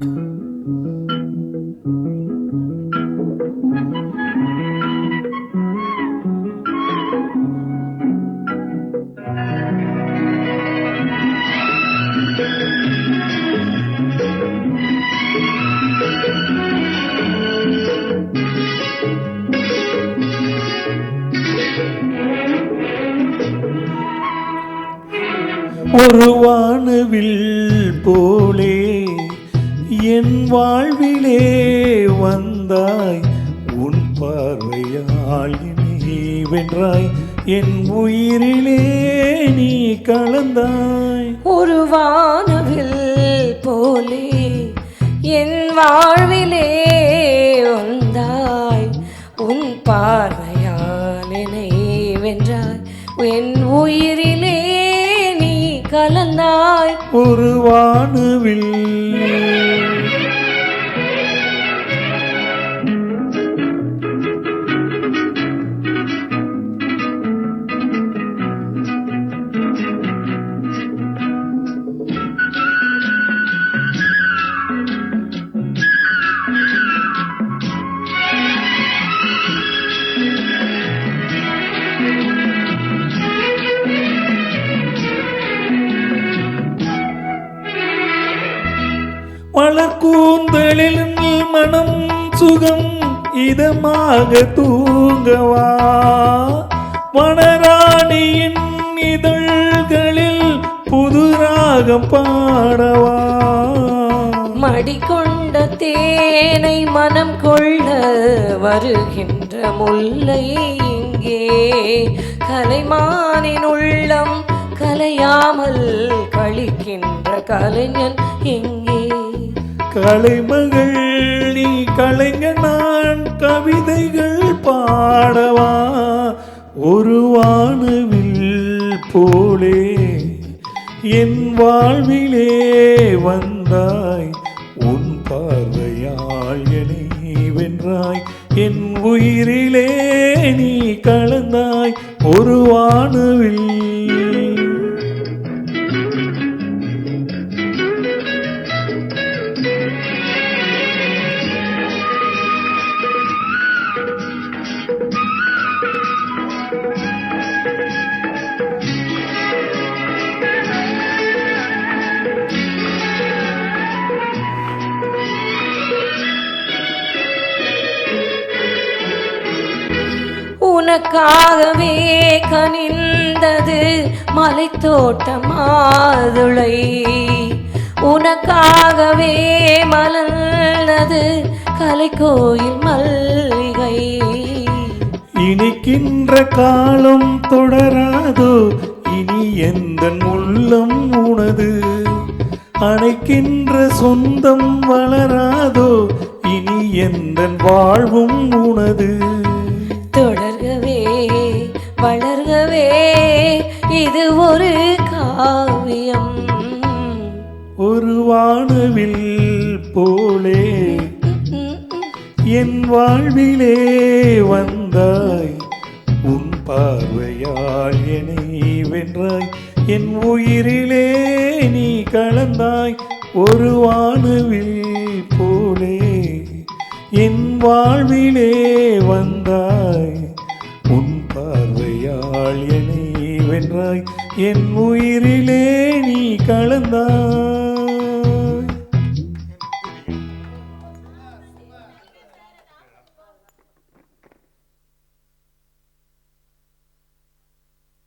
ஒரு வானவில் போலே என் வாழ்விலே வந்தாய், உன் பார்வையால் நீ வென்றாய், என் உயிரிலே நீ கலந்தாய். ஒரு வானவில் போலே என் வாழ்விலே வந்தாய், உன் பார்வையால் என்னை வென்றாய், என் உயிரிலே நீ கலந்தாய். ஒரு வானவில் மலர்கூந்தலில் மனம் சுகம் இதமாக தூங்கவா, வனராணியின் இதழ்களில் புது ராகம் பாடவா. மடிக்கொண்ட தேனை மனம் கொள்ள வருகின்ற முல்லை இங்கே, கலைமானின் உள்ளம் கலையாமல் கழிக்கின்ற கலைஞன் எங்கே. கலைமகள் நீ கலைஞர், நான் கவிதைகள் பாடவா. ஒரு வானவில் போலே என் வாழ்விலே வந்தாய், உன் பார்வையால் என்னை வென்றாய், என் உயிரிலே நீ கலந்தாய். ஒரு வானவில் உனக்காகவே கனிந்தது மலைத்தோட்ட மாதுளை, உனக்காகவே மலர்ந்தது கலைக்கோயில் மல்லிகை. இனிக்கின்ற காலம் தொடராதோ, இனி எந்தன் உள்ளம் உனது, அணைக்கின்ற சொந்தம் வளராதோ, இனி எந்தன் வாழ்வும் உனது. தொடர்கவே வளர்கவே இது ஒரு காவியம். ஒரு வானவில் போலே என் வாழ்விலே வந்தாய், உன் பார்வையால் என்னை வென்றாய், என் உயிரிலே நீ கலந்தாய். ஒரு வானவில் போலே என் வாழ்விலே வந்தாய், உன் பார்வையால் என்னை வென்றாய், என் உயிரிலே நீ கலந்தாய்.